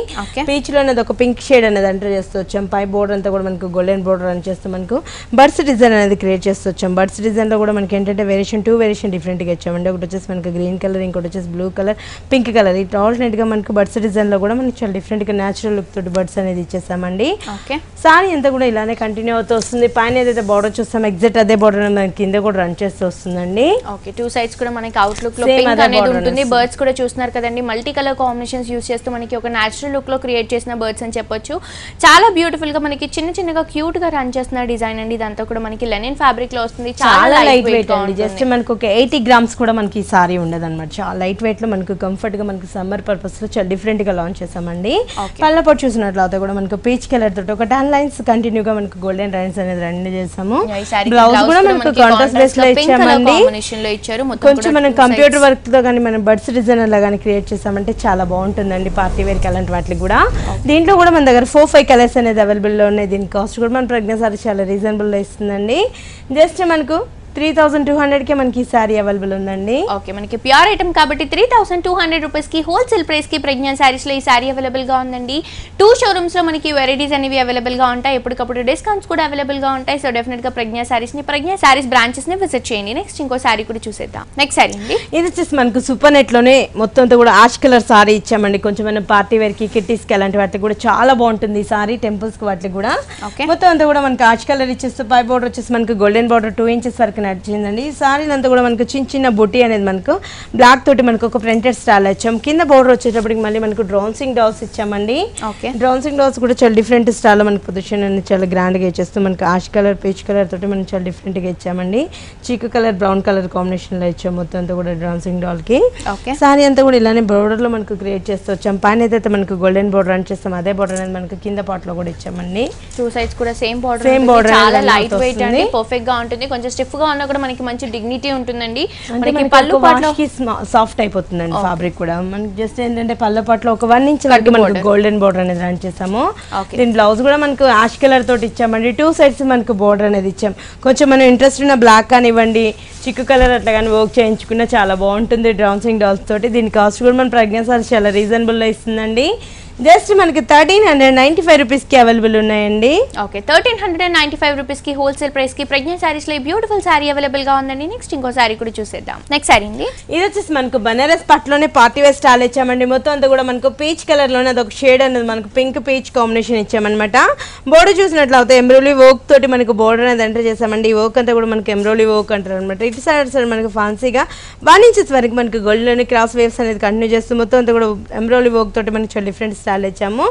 పీచ్ లో అనేది ఒక పింక్ షేడ్ అనేది ఎంటర్ చేస్తూ వచ్చాం. పై బోర్డర్ అంతా కూడా మనకు గోల్డెన్ బోర్డర్ రన్ చేస్తూ మనకు బర్డ్స్ డిజైన్ అనేది క్రియేట్ చేస్తూ వచ్చాం. బర్డ్స్ డిజైన్ లో కూడా మనకి ఏంటంటే టూ వేరియేషన్ డిఫరెంట్ గా ఇచ్చామండి. ఒకటి వచ్చేసి మనకి గ్రీన్ కలర్, ఇంకోటి వచ్చేసి blue colour, pink colour. It alternate గా మనకు బర్డ్స్ డిజైన్ లో కూడా మనకి చాలా డిఫరెంట్ గా నేచురల్ లుక్ తోటి బర్డ్స్ అనేది ఇచ్చేసామండి. సారీ అంతా కూడా ఇలానే కంటిన్యూ అవుతూ వస్తుంది. పైన ఏదైతే బార్డర్ చూస్తాం ఎగ్జాక్ట్ అదే బార్డర్ మనకి కింద కూడా రన్ చేస్తూ వస్తుందండి. ఓకే, 2 సైడ్స్ కూడా మనకి అవుట్ లుక్ లో పింక్ అనేది ఉంటుంది. బర్డ్స్ కూడా చూస్తున్నారు కదండి, మల్టీ కలర్ కాంబినేషన్స్ యూస్ చేస్తూ మనకి ఒక నేచురల్ లుక్ లో క్రియేట్ చేసిన బర్డ్స్ అని చెప్పొచ్చు. చాలా బ్యూటిఫుల్ గా మనకి చిన్నగా క్యూట్ గా రన్ చేస్తున్న డిజైన్ అండి. ఇదంతా కూడా మనకి లెనిన్ ఫ్యాబ్రిక్ లో వస్తుంది. చాలా లైట్ వెయిట్ అండి. జస్ట్ మనకు ఒక 80 గ్రామ్స్ కూడా మనకి ఈ సారీ ఉండదు అనమాట. చాలా లైట్ వెయిట్ లో మనకు కంఫర్ట్ గా మనకి సమ్మర్ పర్పస్ లో చాలా డిఫరెంట్ గా లాంచ్ చేసామండి. పళ్ళపొట్టు చూసినట్లయితే కూడా మనకు పీచ్ కలర్ తోటి ఒక 10 లైన్స్ కంటిన్యూ గా మనకు గోల్డెన్ లైన్స్ అనేది రన్ చేసాము. బ్లౌజ్ కూడా మనకు కాంట్రాస్ట్ బేస్ లో ఇచ్చామండి. కొంచెం మనం కంప్యూటర్ వర్క్ తో కానీ మనం బర్డ్స్ డిజైన్ అలా కానీ క్రియేట్ చేసామంటే చాలా బాగుంటుందండి పార్టీ వేర్ కి అలాంటి వాటికి కూడా. దీంట్లో కూడా మన దగ్గర 4-5 కలర్స్ అనేది అవైలబుల్ లో ఉన్నాయి. దీని కాస్ట్ కూడా మన ప్రజ్ఞా సారీ చాలా రీజనబుల్ లో ఇస్తుందండి. జస్ట్ మనకు 3200 కి మనకి సారీ అవైలబుల్ ఉందండి. ఓకే, మనకి ప్యూర్ ఐటమ్ కాబట్టి 3200 రూపీస్ కి హోల్సేల్ ప్రైస్ కి ప్రెగ్నెంట్ సారీస్ లో ఈ సారీ అవైలబుల్ గా ఉందండి. 2 షోరూమ్స్ లో మనకి వెరైటీస్ అనేవి అవైలబుల్ గా ఉంటాయి. ఎప్పటికప్పుడు డిస్కౌంట్స్ కూడా అవైలబుల్ గా ఉంటాయి. సో డెఫినెట్ గా ప్రెగ్నెంట్ సారీస్ బ్రాంచెస్ ని విజిట్ చేయండి. నెక్స్ట్ ఇంకో సారీ కూడా చూసేద్దాం. నెక్స్ట్ సారీ అండి, ఇది వచ్చేసి మనకు సూపర్ నెట్ లోనే మొత్తం అంతా కూడా ఆష్ కలర్ సారీ ఇచ్చామండి. కొంచెం మన పార్టీ వేర్ కి కిట్టీస్ కి అలాంటి వాటికి కూడా చాలా బాగుంటుంది ఈ సారీ. టెంపుల్స్ కి వాటికి కూడా మొత్తం అంతా కూడా మనకి ఆష్ కలర్ ఇచ్చేస్తూ పై బోర్డర్ వచ్చేసి మనకు గోల్డెన్ బోర్డర్ 2 ఇంచెస్ వరకు నడిచిందండి. సారీ అంతా కూడా మనకు చిన్న బుట్టి అనేది మనకు బ్లాక్ తోటి మనకు ఒక ప్రింటెడ్ స్టైల్ ఇచ్చాం. కింద బోర్డర్ వచ్చేటప్పటికి మళ్ళీ మనకు డ్రౌన్సింగ్ డాల్స్ ఇచ్చామండి. డ్రౌన్సింగ్ డాల్స్ కూడా చాలా డిఫరెంట్ స్టైల్ మనకు పొజిషన్ అనేది చాలా గ్రాండ్ గా ఇచ్చేస్తూ మనకు ఆష్ కలర్ పీచ్ కలర్ తోటి మనం చాలా డిఫరెంట్ గా ఇచ్చామండి. చీకు కలర్ బ్రౌన్ కలర్ కాంబినేషన్ లో ఇచ్చాం మొత్తం అంతా కూడా డ్రౌన్సింగ్ డాల్ కి. సారీ అంతా కూడా ఇలానే బోర్డర్ లో మనకు క్రియేట్ చేస్తూ వచ్చాం. పైన ఏదైతే మనకు గోల్డెన్ బోర్డర్ రన్ చేస్తాం అదే బోర్డర్ అనేది మనకు కింద పార్ట్ లో కూడా ఇచ్చామండి. 2 సైడ్స్ కూడా సేమ్ బోర్డర్ చాలా లైట్ వెయిట్ అండి, పర్ఫెక్ట్ గా ఉంటుంది. కొంచెం స్టిఫ్ గా ఉన్నా కూడా మనకి మంచి డిగ్నిటీ ఉంటుందండి. మనకి పళ్ళు పాటలో సాఫ్ట్ అయిపోతుందండి ఫ్యాబ్రిక్ కూడా. మనకి జస్ట్ ఏంటంటే పళ్ళు పాటలో ఒక 1 ఇంచ్ వరకు మనకు గోల్డెన్ బోర్డర్ అనేది రన్ చేసాము. దీని బ్లౌజ్ కూడా మనకు ఆష్ కలర్ తోటి ఇచ్చామండి. 2 సైడ్స్ మనకు బోర్డర్ అనేది ఇచ్చాం. కొంచెం మనం ఇంట్రెస్ట్ ఉన్న బ్లాక్ కానివ్వండి, చిక్కు కలర్ అట్లా కానీ వర్క్ చేయించుకున్నా చాలా బాగుంటుంది డ్రౌన్సింగ్ డాల్స్ తోటి. దీని కాస్ట్ కూడా మన ప్రజ్ఞా సారీ చాలా రీజనబుల్ లో ఇస్తుందండి. జస్ట్ మనకి 1395 రూపీస్ కి అవైలబుల్ ఉన్నాయండి. ఓకే, 1395 రూపీస్ కి హోల్సేల్ ప్రైస్ కి ప్రెగ్నెంట్ సారీస్ లో బ్యూటిఫుల్ సారీ అవైలబుల్ గా ఉందండి. నెక్స్ట్ ఇంకో సారీ కూడా చూసేద్దాం. నెక్స్ట్ సారీ అండి, ఇది వచ్చేసి మనకు బనారస్ పట్టులోనే పార్టీ వేర్ స్టైల్ ఇచ్చామండి. మొత్తం అంతా కూడా మనకు పీచ్ కలర్ లోనే అదొక షేడ్ అనేది మనకు పింక్ పీచ్ కాంబినేషన్ ఇచ్చామన్నమాట. బోర్డర్ చూసినట్లయితే ఎంబ్రాయిడరీ వర్క్ తోటి మనకు బోర్డర్ అనేది ఎంటర్ చేసామండి. ఈ వర్క్ అంతా కూడా మనకి ఎంబ్రాయిడరీ వర్క్ అంటారు అనమాట. ఇటు సైడ్ మనకు ఫ్యాన్సీగా 1 ఇంచెస్ వరకు మనకు గోల్డ్ లోని క్రాస్ వేవ్స్ అనేది కంటిన్యూ చేస్తూ మొత్తం అంతా కూడా ఎంబ్రాయిడరీ వర్క్ తోటి మనకి చాలా డిఫరెంట్ స్టైల్ ఇచ్చాము.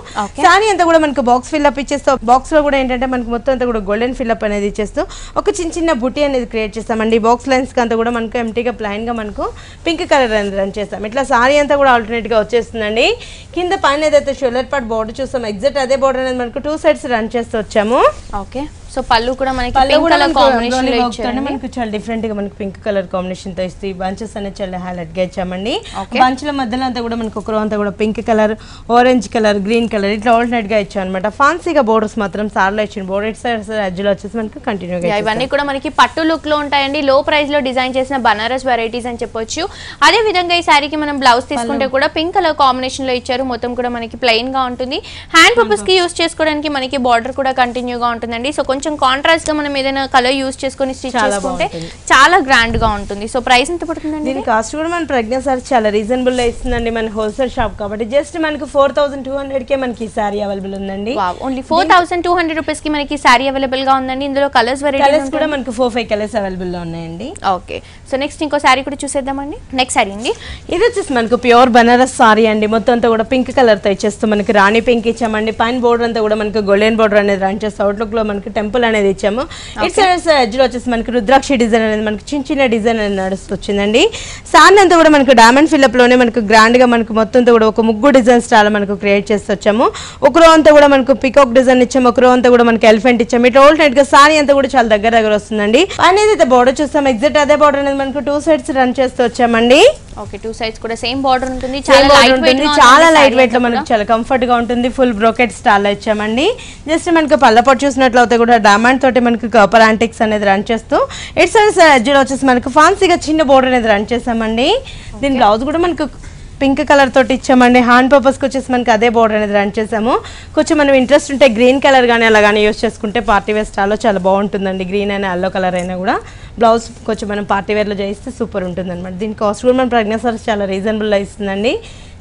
సారీ అంతా కూడా మనకు బాక్స్ ఫిల్అప్ ఇచ్చేస్తూ బాక్స్ లో కూడా ఏంటంటే మనకు మొత్తం అంతా కూడా గోల్డెన్ ఫిల్అప్ అనేది ఇచ్చేస్తూ ఒక చిన్న బుట్టి అనేది క్రియేట్ చేస్తామండి. బాక్స్ లైన్స్ అంతా కూడా మనకు ఎంటీగా ప్లైన్ గా మనకు పింక్ కలర్ అనేది రన్ చేస్తాం. ఇట్లా సారీ అంతా కూడా ఆల్టర్నేట్ గా వచ్చేస్తుందండి. కింద పైన ఏదైతే షోల్డర్ పార్ట్ బోర్డర్ చూస్తాం ఎగ్జాక్ట్ అదే బోర్డర్ అనేది మనకు 2 సైడ్స్ రన్ చేస్తూ వచ్చాము. ఓకే, సో పళ్ళు కూడా మనకి పింక్ కలర్ కాంబినేషన్ లో ఇచ్చారు. మనకు చాలా డిఫరెంట్ గా మనకు పింక్ కలర్ కాంబినేషన్ తో ఇస్తే బంచెస్ అనేది చాలా హైలైట్ గా ఇచ్చామండి. బంచ్ల మధ్యలో అంతా కూడా మనకు ఒక రో అంతా కూడా pink colour, orange colour, green colour ఇట్లా ఆల్టర్నేట్ గా ఇచ్చాం అనమాట. ఫాన్సీగా బోర్డర్స్ మాత్రం సార్లో ఇచ్చిన బోర్డర్ సైడ్ ఎడ్జ్ లో వచ్చేసి మనకు కంటిన్యూగా ఇవన్నీ కూడా మనకి పట్టు లుక్ లో ఉంటాయండి. లో ప్రైస్ లో డిజైన్ చేసిన బనారస్ వెరైటీస్ అని చెప్పొచ్చు. అదే విధంగా ఈ సారీకి మనం బ్లౌజ్ తీసుకుంటే కూడా పింక్ కలర్ కాంబినేషన్ లో ఇచ్చారు. మొత్తం కూడా మనకి ప్లెయిన్ గా ఉంటుంది. హ్యాండ్ పర్పస్ కి యూస్ చేసుకోవడానికి మనకి బార్డర్ కూడా కంటిన్యూగా ఉంటుందండి. సో కొంచెం కాంట్రాస్ట్ గా మనం ఏదైనా కలర్ యూస్ చేసుకొని స్టిచ్ చేసుకుంటే చాలా గ్రాండ్ గా ఉంటుంది. సో ప్రైస్ ఎంత పడుతుందండి? దీని కాస్ట్ కూడా మన ప్రజ్ఞా సారీ చాలా రీజనబుల్ లో ఇస్తుందండి, మన హోల్సేల్ షాప్ కాబట్టి. జస్ట్ మనకు 4200 కే మనకి ఈ సారీ అవైలబుల్ ఉందండి. ఓన్లీ 4200 రూపీస్ కి మనకి సారీ అవైలబుల్ గా ఉందండి. ఇందులో కలర్స్ వెరైటీస్ కూడా మనకు 4-5 కలర్స్ అవైలబుల్ లో ఉన్నాయండి. ఓకే, సో నెక్స్ట్ ఇంకో సారీ కూడా చూసేద్దామండి. నెక్స్ట్ సారీ అండి, ఇది వచ్చేసి మనకు ప్యూర్ బనారస్ సారీ అండి. మొత్తం అంతా కూడా పింక్ కలర్ తో ఇచ్చేస్తూ మనకి రాణి పింక్ ఇచ్చామండి. పైన బోర్డర్ అంతా కూడా మనకు గోల్డెన్ బోర్డర్ అనేది రన్ చేస్తాం. అవుట్లుక్ లో మనకి టెంపుల్ అనేది ఇచ్చాము. ఇటు సైడ్ ఎడ్జ్ లో వచ్చేసి మనకి రుద్రాక్షి డిజైన్ అనేది మనకి చిన్న చిన్న డిజైన్ అనేది నడుస్తూ వచ్చిందండి. సారీ అంతా కూడా మనకు డైమండ్ ఫిల్అప్ లోనే మనకు గ్రాండ్ గా మనకు మొత్తం కూడా ఒక ముగ్గు డిజైన్ స్టైల్ మనకు క్రియేట్ చేసి వచ్చాము. ఒక రో అంతా కూడా మనకు పికాక్ డిజైన్ ఇచ్చాము, ఒక రో అంతా కూడా మనకి ఎలిఫెంట్ ఇచ్చాము. ఇట్లా ఆల్టర్నేట్ గా సారీ అంతా కూడా చాలా దగ్గర వస్తుందండి. అనేది అయితే బోర్డర్ చూస్తాం, ఎగ్జాక్ట్ అదే బోర్డర్ అనేది మనకు 2 సైడ్స్ రన్ చేస్తూ వచ్చామండి. ఓకే, 2 సైడ్స్ కూడా సేమ్ బోర్డర్ ఉంటుంది. చాలా లైట్ వెయిట్ లో మనకు చాలా కంఫర్ట్ గా ఉంటుంది. ఫుల్ బ్రోకెట్ స్టైల్ లో ఇచ్చామండి. జస్ట్ మనకు పళ్ళపట్టు చూసినట్లయితే కూడా డైమండ్ తోటి మనకి కాపర్ యాంటిక్స్ అనేది రన్ చేస్తూ ఇటు సైడ్ ఎడ్జ్ వచ్చేసి మనకు ఫ్యాన్సీగా చిన్న బోర్డర్ అనేది రన్ చేసామండి. దీని బ్లౌజ్ కూడా మనకు పింక్ కలర్ తోటి ఇచ్చామండి. హ్యాండ్ పర్పస్కి వచ్చేసి మనకి అదే బోర్డర్ అనేది రన్ చేసాము. కొంచెం మనం ఇంట్రెస్ట్ ఉంటే గ్రీన్ కలర్ కానీ అలా కానీ యూస్ చేసుకుంటే పార్టీ వేర్ స్టైల్లో చాలా బాగుంటుందండి. గ్రీన్ అయినా ఎల్లో కలర్ అయినా కూడా బ్లౌజ్ కొంచెం మనం పార్టీ వేర్లో చేయిస్తే సూపర్ ఉంటుంది అనమాట. దీని కాస్ట్ కూడా మన ప్రజ్ఞా సార్ చాలా రీజనబుల్గా ఇస్తుందండి.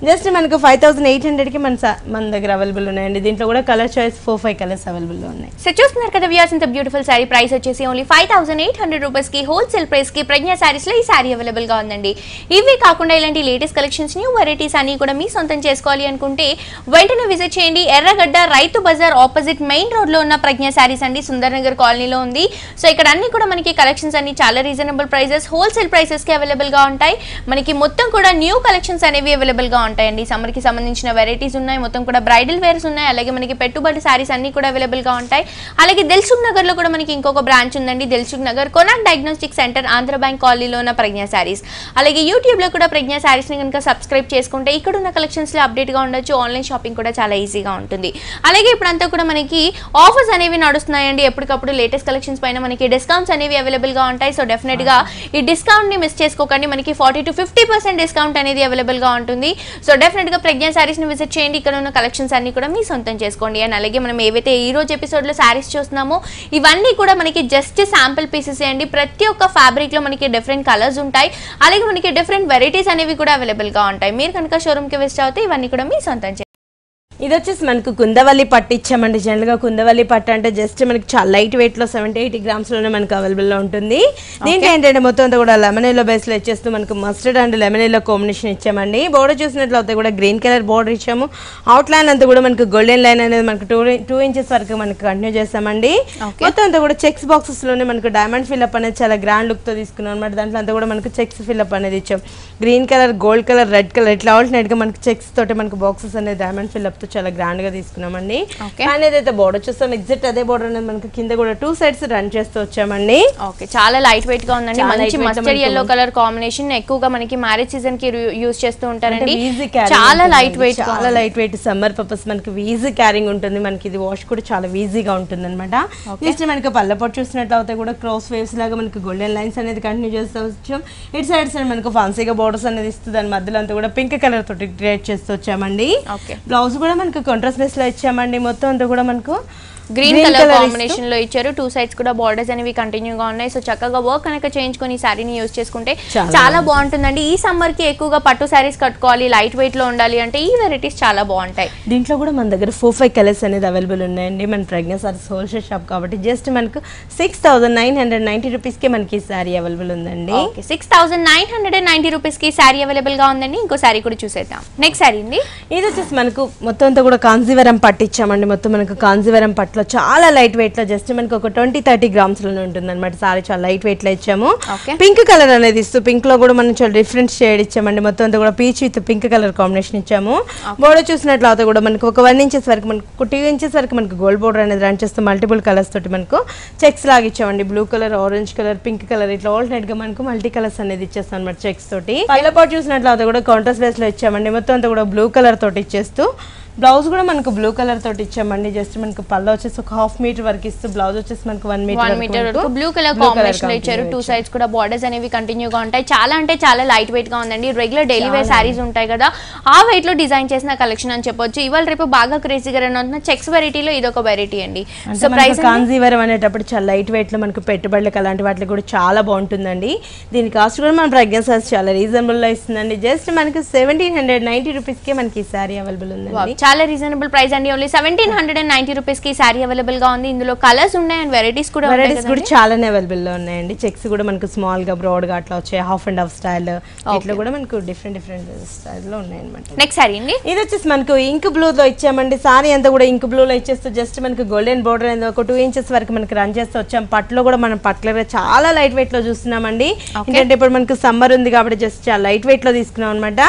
జస్ట్ మనకు 5800కి మన దగ్గర అవైలబుల్ ఉన్నాయండి. దీంట్లో కూడా కలర్ చాయిస్ 4-5 కలర్స్ అవైలబుల్ ఉన్నాయి. సో చూస్తున్నారు కదా వ్యూయర్స్, ఇంత బ్యూటిఫుల్ సారీ ప్రైస్ వచ్చేసి ఓన్లీ 5800 రూపీస్ కి హోల్సేల్ ప్రైస్ కి ప్రజ్ఞా సారీస్ లో ఈ సారీ అవైలబుల్ గా ఉందండి. ఇవి కాకుండా ఇలాంటి లేటెస్ట్ కలెక్షన్స్, న్యూ వెరైటీస్ అన్ని కూడా మీ సొంతం చేసుకోవాలి అనుకుంటే వెంటనే విజిట్ చేయండి. ఎర్రగడ్డ Rythu Bazar opposite main road లో ఉన్న ప్రజ్ఞా సారీస్ అండి, సుందర్ నగర్ కాలనీలో ఉంది. సో ఇక్కడ అన్ని కూడా మనకి కలెక్షన్స్ అన్ని చాలా రీజనబుల్ ప్రైసెస్, హోల్సేల్ ప్రైసెస్ కి అవైలబుల్ గా ఉంటాయి. మనకి మొత్తం కూడా న్యూ కలెక్షన్స్ అనేవి అవైలబుల్ గా ఉంటాయండి. సమ్మర్ కి సంబంధించిన వెరైటీస్ ఉన్నాయి, మొత్తం కూడా బ్రైడల్ వేర్స్ ఉన్నాయి, అలాగే మనకి పెట్టుబడి సారీస్ అన్ని కూడా అవైలబుల్ గా ఉంటాయి. అలాగే దిల్సుఖ్ నగర్ లో కూడా మనకి ఇంకొక బ్రాంచ్ ఉందండి, Dilsukh Nagar Konark diagnostic centre Andhra bank కాలనీలో ఉన్న ప్రజ్ఞా సారీస్. అలాగే యూట్యూబ్ లో కూడా ప్రజ్ఞా సారీస్ ని కనుక సబ్స్క్రైబ్ చేసుకుంటే ఇక్కడ ఉన్న కలెక్షన్స్ లో అప్డేట్ గా ఉండొచ్చు. ఆన్లైన్ షాపింగ్ కూడా చాలా ఈజీగా ఉంటుంది. అలాగే ఇప్పుడంతా కూడా మనకి ఆఫర్స్ అనేవి నడుస్తున్నాయండి. ఎప్పటికప్పుడు లేటెస్ట్ కలెక్షన్స్ పైన మనకి డిస్కౌంట్స్ అనేవి అవైలబుల్ గా ఉంటాయి. సో డెఫినెట్ గా ఈ డిస్కౌంట్ ని మిస్ చేసుకోకండి. మనకి 40-50% డిస్కౌంట్ అనేది అవైలబుల్ గా ఉంటుంది. సో డెఫినెట్ గా ప్రజ్ఞా సారీస్ ని విజిట్ చేయండి. ఇక్కడ ఉన్న కలెక్షన్స్ అన్ని కూడా మీ సొంతం చేసుకోండి. అండ్ అలాగే మనం ఏవైతే ఈ రోజు ఎపిసోడ్ లో సారీస్ చూస్తున్నామో ఇవన్నీ కూడా మనకి జస్ట్ శాంపుల్ పీసెస్ అండి. ప్రతి ఒక్క ఫ్యాబ్రిక్ లో మనకి డిఫరెంట్ కలర్స్ ఉంటాయి, అలాగే మనకి డిఫరెంట్ వెరైటీస్ అనేవి కూడా అవైలబుల్ గా ఉంటాయి. మీరు కనుక షోరూమ్ కి విజిట్ అవుతే ఇవన్నీ కూడా మీ సొంతం. ఇది వచ్చేసి మనకు కుందవల్లి పట్టు ఇచ్చామండి. జనరల్గా కుందవల్లి పట్టు అంటే జస్ట్ మనకి చాలా లైట్ వెయిట్లో 70-80 గ్రామ్స్లోనే మనకు అవైలబుల్లో ఉంటుంది. దీంట్లో ఏంటంటే మొత్తం అంతా కూడా లెమన్ ఎల్లో బేస్లో ఇచ్చేస్తూ మనకు mustard and lemon yellow combination ఇచ్చామండి. బోర్డర్ చూసినట్లయితే కూడా గ్రీన్ కలర్ బోర్డర్ ఇచ్చాము. అవుట్ లైన్ అంతా కూడా మనకు గోల్డెన్ లైన్ అనేది మనకు 2 ఇంచెస్ వరకు మనకు కంటిన్యూ చేస్తామండి. మొత్తం అంతా కూడా చెక్స్ బాక్సెస్లోనే మనకు డైమండ్ ఫిల్అప్ అనేది చాలా గ్రాండ్ లుక్తో తీసుకున్నాం అనమాట. దాంట్లో అంతా కూడా మనకు చెక్స్ ఫిల్అప్ అనేది ఇచ్చాం. Green colour, gold colour, red colour ఇట్లా ఆల్టర్నేట్గా మనకు చెక్స్ తోటి మనకు బాక్సెస్ అనేది డైమండ్ ఫిల్అప్తో చాలా గ్రాండ్ గా తీసుకున్నామండి. కానీ ఏదైతే బోర్డర్ చూస్తాం ఎగ్జాక్ట్ అదే బోర్డర్ అనేది మనకి కింద కూడా 2 సైడ్స్ రన్ చేస్తూ వచ్చామండి. ఓకే, చాలా లైట్ వెయిట్ గా ఉందండి. మంచి మస్టర్డ్ yellow కలర్ కాంబినేషన్ ఎక్కువగా మనకి మ్యారేజ్ సీజన్ కి యూస్ చేస్తూ ఉంటారండి. చాలా లైట్ వెయిట్ సమ్మర్ పర్పస్ మనకి ఈజీ క్యారింగ్ ఉంటుంది. మనకి ఇది వాష్ కూడా చాలా ఈజీగా ఉంటుంది అనమాట. నెక్స్ట్ మనకి పళ్ళపట్టు చూసినట్లయితే కూడా క్రాస్ వేవ్స్ లాగా మనకి గోల్డెన్ లైన్స్ అనేది కంటిన్యూ చేస్తూ వచ్చాం. ఇటు సైడ్ మనకు ఫాన్సీగా బోర్డర్స్ అనేది ఇస్తుంది. దాని మధ్యలో అంతా కూడా పింక్ కలర్ తోటి క్రియేట్ చేస్తూ వచ్చామండి. బ్లౌజ్ కూడా మనకు కాంట్రాస్ట్ బేస్ లో ఇచ్చామండి. మొత్తం అంతా కూడా మనకు గ్రీన్ కలర్ కాంబినేషన్ లో ఇచ్చారు. 2 సైడ్స్ కూడా బార్డర్స్ అనేవి కంటిన్యూగా ఉన్నాయి. సో చక్కగా వర్క్ కనుక చేయించుకొని ఈ సారీని యూజ్ చేసుకుంటే చాలా బాగుంటుందండి. ఈ సమ్మర్ కి ఎక్కువగా పట్టు సారీస్ కట్టుకోవాలి, లైట్ వెయిట్ లో ఉండాలి అంటే ఈ వెరైటీస్ చాలా బాగుంటాయి. దీంట్లో కూడా మన దగ్గర 4-5 కలర్స్ అనేది అవైలబుల్ ఉన్నాయండి. మన ప్రజ్ఞా సారీస్ హోల్సేల్ షాప్ కాబట్టి జస్ట్ మనకు 6990 రూపీస్ కి మనకి ఈ సారీ అవైలబుల్ ఉందండి. 6990 రూపీస్ కి సారీ అవైలబుల్ గా ఉందండి. ఇంకో సారీ కూడా చూసేద్దాం. నెక్స్ట్ సారీ అండి, ఇది వచ్చేసి మనకు మొత్తం అంతా కూడా కాంజీవరం పట్టు ఇచ్చామండి. మొత్తం మనకు కాంజీవరం పట్టు చాలా లైట్ వెయిట్ లో జస్ట్ మనకి ఒక 20-30 గ్రామ్స్ లోనే ఉంటుంది అనమాట. సారీ చాలా లైట్ వెయిట్ లో ఇచ్చాము. పింక్ కలర్ అనేది ఇస్తూ పింక్ లో కూడా మనం చాలా డిఫరెంట్ షేడ్ ఇచ్చామండి. మొత్తం అంతా కూడా peach with pink colour combination ఇచ్చాము. బోర్డర్ చూసినట్లయితే కూడా మనకు ఒక 1 ఇంచెస్ వరకు మనకు 2 ఇంచెస్ వరకు మనకు గోల్డ్ బోర్డర్ అనేది రన్ చేస్తూ మల్టిపుల్ కలర్స్ తోటి మనకు చెక్స్ లాగా ఇచ్చామండి. Blue colour, orange colour, pink colour ఇట్లా ఆల్టర్నేట్ గా మనకు మల్టీ కలర్స్ అనేది ఇచ్చేస్తాం అనమాట చెక్స్ తోటి. పైల పాటు చూసినట్లయితే కూడా కాంట్రాస్ట్ బేస్ లో ఇచ్చామండి. మొత్తం అంతా కూడా బ్లూ కలర్ తోటి ఇచ్చేస్తూ బ్లౌజ్ కూడా మనకు బ్లూ కలర్ తోటి ఇచ్చామండి. జస్ట్ మనకు పళ్ళు వచ్చేసి ఒక హాఫ్ మీటర్ వరకు ఇస్తూ బ్లౌజ్ వచ్చేసి మనకు 1 మీటర్ వరకు బ్లూ కలర్ కాంబినేషన్ లో ఇచ్చారు. 2 సైడ్స్ కూడా బార్డర్స్ అనేవి కంటిన్యూగా ఉంటాయి. చాలా అంటే చాలా లైట్ వెయిట్ గా ఉందండి. రెగ్యులర్ డైలీ వేర్ సారీస్ ఉంటాయి కదా, ఆ వెయిట్ లో డిజైన్ చేసిన కలెక్షన్ అని చెప్పొచ్చు. ఇవాళ రేపు బాగా క్రేజీగా రన్ అవుతున్న చెక్స్ వెరైటీలో ఇదొక వెరైటీ అండి. సో ప్రైస్ కాంజీవరం అనేటప్పుడు చాలా లైట్ వెయిట్ లో మనకు పెట్టుబడులకు అలాంటి వాటికి కూడా చాలా బాగుంటుందండి. దీని కాస్ట్ కూడా మన ప్రజ్ఞా సారీస్ చాలా రీజనబుల్ లో ఇస్తుందండి. జస్ట్ మనకి 1790 రూపీస్ కి మనకి ఈ సారీ అవైలబుల్ ఉంది. చాలా రీజనబుల్ ప్రైస్ అండి. ఓన్లీ 1790 రూపీస్ కి సారీ అవైలబుల్ గా ఉంది. ఇందులో కలర్స్ ఉన్నాయి అండ్ వెరైటీస్ కూడా చాలానే అవైలబుల్ లో ఉన్నాయండి. చెక్స్ కూడా మనకు స్మాల్ గా బ్రాడ్ గా అట్లా వచ్చాయి, హాఫ్ అండ్ హాఫ్ స్టైల్, ఇట్లా కూడా మనకు డిఫరెంట్ స్టైల్ లో ఉన్నాయి అన్నమాట. నెక్స్ట్ సారీ అండి, ఇది వచ్చేసి మనకు ఇంక్ బ్లూ లో ఇచ్చామండి. సారీ అంతా కూడా ఇంక్ బ్లూ లో ఇచ్చేస్తూ జస్ట్ మనకు గోల్డెన్ బోర్డర్ అనేది ఒక 2 ఇంచెస్ వరకు మనకి రన్ చేస్తూ వచ్చాం. పట్టులో కూడా మనం పట్ల చాలా లైట్ వెయిట్ లో చూస్తున్నామండి. ఎందుకంటే ఇప్పుడు మనకు సమ్మర్ ఉంది కాబట్టి జస్ట్ చాలా లైట్ వెయిట్ లో తీసుకున్నాం అనమాట.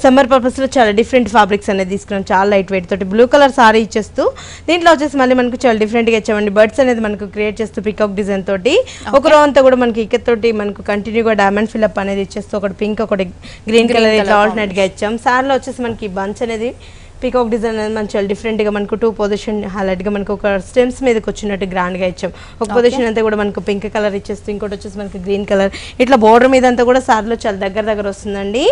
సమ్మర్ పర్పస్ లో చాలా డిఫరెంట్ ఫ్యాబ్రిక్స్ అనేది తీసుకున్నాం, చాలా లైట్ వెయిట్ తోటి బ్లూ కలర్ సారీ ఇచ్చేస్తూ దీంట్లో వచ్చేసి మళ్ళీ మనకు చాలా డిఫరెంట్ గా ఇచ్చామండి. బర్డ్స్ అనేది మనకు క్రియేట్ చేస్తూ పికాక్ డిజైన్ తోటి ఒక రో అంతా కూడా మనకి ఇక్కడ తోటి మనకు కంటిన్యూగా డైమండ్ ఫిల్అప్ అనేది ఇచ్చేస్తూ ఒకటి పింక్ ఒకటి గ్రీన్ కలర్ ఇట్లా ఆల్టర్నేట్ గా ఇచ్చాం. సారీలో వచ్చేసి మనకి బంచ్ అనేది పికాక్ డిజైన్ అనేది మనం చాలా డిఫరెంట్ గా మనకు 2 పొజిషన్ హైలైట్ గా మనకు ఒక స్టెమ్స్ మీదకి వచ్చినట్టు గ్రాండ్ గా ఇచ్చాం. ఒక పొజిషన్ అంతా కూడా మనకు పింక్ కలర్ ఇచ్చేస్తూ ఇంకోటి వచ్చేసి మనకి గ్రీన్ కలర్ ఇట్లా బోర్డర్ మీద అంతా కూడా సారీలో చాలా దగ్గర వస్తుందండి.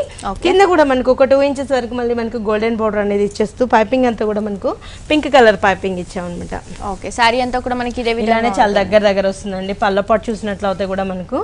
కింద కూడా మనకు ఒక 2 ఇంచెస్ వరకు మళ్ళీ మనకు గోల్డెన్ బోర్డర్ అనేది ఇచ్చేస్తూ పైపింగ్ అంతా కూడా మనకు పింక్ కలర్ పైపింగ్ ఇచ్చాం అనమాట. ఓకే, సారీ అంతా కూడా మనకి ఇలానే చాలా దగ్గర వస్తుందండి. పళ్ళ పాటు చూసినట్లయితే కూడా మనకు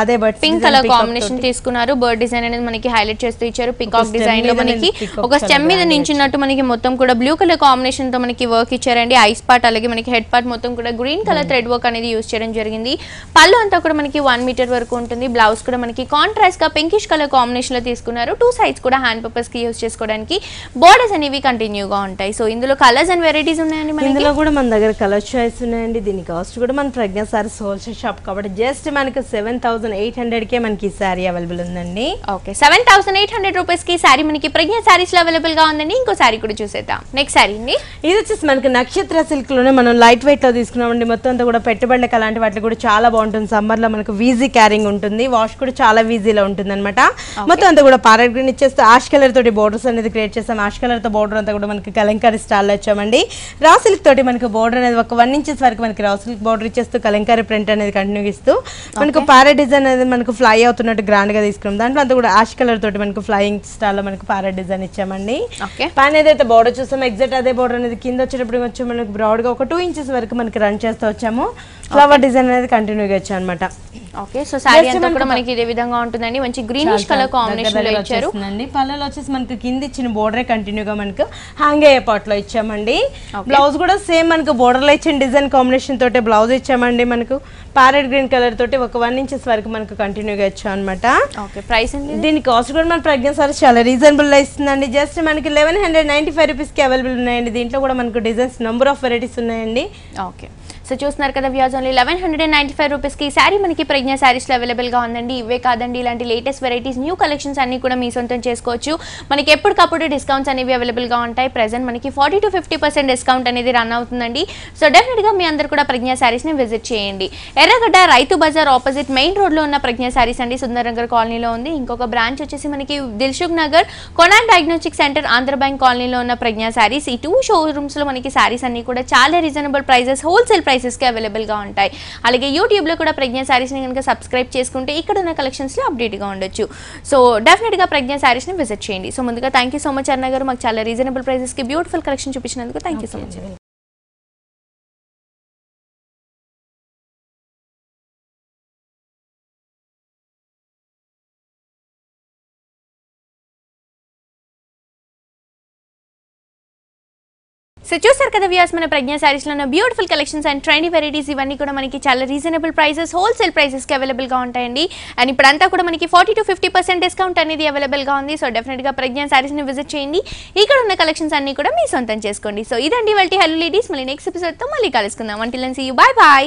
అదే బట్ పింక్ కలర్ కాంబినేషన్ తీసుకున్నారు. బర్డ్ డిజైన్ అనేది మనకి హైలైట్ చేస్తూ ఇచ్చారు. పికాక్ డిజైన్ లో మనకి ఒక స్టెమ్ మీద నించున్నట్టు మనకి మొత్తం కూడా బ్లూ కలర్ కాంబినేషన్ తో మనకి వర్క్ ఇచ్చారండి. ఐస్ పార్ట్ అలాగే మనకి హెడ్ పార్ట్ మొత్తం కూడా గ్రీన్ కలర్ థ్రెడ్ వర్క్ అనేది యూస్ చేయడం జరిగింది. పళ్ళు అంతా కూడా మనకి 1 మీటర్ వరకు ఉంటుంది. బ్లౌజ్ కూడా మనకి కాంట్రాస్ట్ గా పింకిష్ కలర్ కాంబినేషన్ లో తీసుకున్నారు. 2 సైడ్స్ కూడా హ్యాండ్ పర్పస్ కి యూస్ చేసుకోవడానికి బోర్డర్స్ అనేవి కంటిన్యూగా ఉంటాయి. సో ఇందులో కలర్స్ అండ్ వెరైటీస్ ఉన్నాయండి. ఇందులో కూడా మన దగ్గర కలర్ చాయిస్ ఉన్నాయండి. దీని కాస్ట్ కూడా మన ప్రజ్ఞా సారీస్ హోల్సేల్ షాప్ కాబట్టి జస్ట్ మనకి 7800 కే మనకి ఈ సారీ అవైలబుల్ ఉందండి. ఓకే, 7800 రూపీస్ కి సారీ మనకి ప్రజ్ఞా సారీస్ లో అవైలబుల్ గా ఉందండి. ఇంకో సారీ కూడా చూసేద్దాం. నెక్స్ట్ సారీ అండి, ఇది వచ్చేసి మనకి నక్షత్ర సిల్క్ లోనే మనం లైట్ వెయిట్ లో తీసుకున్నామండి. మొత్తం అంతా కూడా పెట్టుబడులకు అలాంటి వాటికి కూడా చాలా బాగుంటుంది. సమ్మర్ లో మనకు వీజీ క్యారింగ్ ఉంటుంది, వాష్ కూడా చాలా వీజీలో ఉంటుంది అనమాట. మొత్తం అంతా కూడా ప్యారెట్ గ్రీన్ ఇచ్చేస్తే ఆష్ కలర్ తోటి బోర్డర్స్ అనేది క్రియేట్ చేస్తాం. ఆష్ కలర్ తో బోర్డర్ అంతా కూడా మనకి కలంకారీ స్టైల్ వచ్చామండి. రా సిల్క్ తోటి మనకి బోర్డర్ అనేది ఒక 1 ఇంచెస్ వరకు మనకి రా సిల్క్ బోర్డర్ ఇచ్చేస్తూ కలంకారీ ప్రింట్ అనేది కంటిన్యూ ఇస్తూ మనకు ప్యారెట్ డిజైన్ అనేది మనకు ఫ్లై అవుతున్నట్టు గ్రాండ్ గా తీసుకున్నాం. దాంట్లో అంతా కూడా ఆష్ కలర్ తోటి మనకు ఫ్లయింగ్ స్టైల్ లో మనకు ప్యారెట్ డిజైన్ ఇచ్చామండి. పైన ఏదైతే బోర్డర్ చూస్తామో ఎగ్జాక్ట్ అదే బోర్డర్ అనేది కింద వచ్చేటప్పుడు వచ్చి మనకు బ్రాడ్ గా ఒక 2 ఇంచెస్ వరకు మనకి రన్ చేస్తూ వచ్చాము. ఫ్లవర్ డిజైన్ అనేది కంటిన్యూగా వచ్చాం అనమాట. ఓకే, సో సారీ అంతా కూడా మనకి ఇదే విధంగా ఉంటుందండి. మంచి గ్రీనిష్ కలర్ కాంబినేషన్ లో ఇచ్చారు. పళ్ళలో వచ్చేసి మనకి కింద ఇచ్చిన బోర్డర్ కంటిన్యూగా మనకు హ్యాంగ్ అయ్యే పార్ట్ లో ఇచ్చామండి. బ్లౌజ్ కూడా సేమ్ మనకు బోర్డర్ లో ఇచ్చిన డిజైన్ కాంబినేషన్ తోటి బ్లౌజ్ ఇచ్చామండి. మనకు ప్యారెట్ గ్రీన్ కలర్ తోటి ఒక 1 ఇంచెస్ వరకు మనకు కంటిన్యూగా ఇచ్చాం అనమాట. ఓకే, ప్రైస్ అండి, దీని కాస్ట్ కూడా మన ప్రజ్ఞా సారీస్ చాలా రీజనబుల్ లో ఇస్తుందండి. జస్ట్ మనకి 1195 రూపీస్ కి అవైలబుల్ ఉన్నాయండి. దీంట్లో కూడా మనకు డిజైన్స్ నెంబర్ ఆఫ్ వెరైటీస్ ఉన్నాయండి. ఓకే, సో చూస్తున్నారు కదా వ్యూస్, ఓన్లీ 1195 రూపీస్ కి సారీ మనకి ప్రజ్ఞా సారీస్ లో అవైలబుల్ గా ఉందండి. ఇవే కాదండి, ఇలాంటి లేటెస్ట్ వెరైటీస్ న్యూ కలెక్షన్స్ అన్ని కూడా మీ సొంతం చేసుకోవచ్చు. మనకి ఎప్పటికప్పుడు డిస్కౌంట్స్ అనేవి అవైలబుల్ గా ఉంటాయి. ప్రెజెంట్ మనకి 40 to 50% డిస్కౌంట్ అనేది రన్ అవుతుందండి. సో డెఫినెట్ గా మీ అందరు కూడా ప్రజ్ఞా సారీస్ ని విజిట్ చేయండి. ఎర్రగడ్డ Rythu Bazar opposite main road లో ఉన్న ప్రజ్ఞా సారీస్ అండి, సుందరనగర్ కాలనీలో ఉంది. ఇంకొక బ్రాంచ్ వచ్చేసి మనకి దిల్సుఖ్ నగర్ కొనాన్ డయాగ్నోస్టిక్ సెంటర్ ఆంధ్ర బ్యాంక్ కాలనీలో ఉన్న ప్రజ్ఞా సారీస్. ఈ 2 షోరూమ్స్ లో మనకి సారీస్ అన్ని కూడా చాలా రీజనబుల్ ప్రైసెస్, హోల్సేల్ ప్రైసెస్ కి అవైలబుల్ గా ఉంటాయి. అలాగే యూట్యూబ్ లో కూడా ప్రజ్ఞా సారీస్ ని కనుక సబ్స్క్రైబ్ చేసుకుంటే ఇక్కడ ఉన్న కలెక్షన్స్ లో అప్డేట్ గా ఉండొచ్చు. సో డెఫినెట్ గా ప్రజ్ఞా సారీస్ ని విజిట్ చేయండి. సో ముందుగా థ్యాంక్ యూ సో మచ్ అన్న గారు, మాకు చాలా రీజనబుల్ ప్రైసెస్ కి బ్యూటిఫుల్ కలెక్షన్ చూపించినందుకు thank you so much. So చూసారు కదా వ్యూయర్స్, మన ప్రజ్ఞా సారీస్ లో ఉన్న beautiful collections and trendy varieties ఇవన్నీ కూడా మనకి చాలా రీజనబుల్ ప్రైసెస్, హోల్సేల్ ప్రైసెస్ కి అవైలబుల్ గా ఉంటాయండి. అండ్ ఇప్పుడంతా కూడా మనకి 40 to 50% డిస్కౌంట్ అనేది అవైలబుల్ గా ఉంది. సో డెఫినెట్ గా ప్రజ్ఞా సారీస్ ని విజిట్ చేయండి. ఇక్కడ ఉన్న కలెక్షన్స్ అన్ని కూడా మీ సొంతం చేసుకోండి. సో ఇదండి వాళ్ళ హలో లేడీస్, మళ్ళీ నెక్స్ట్ ఎపిసోడ్ తో మళ్ళీ కలుసుకుందాం. Until then see you, bye by.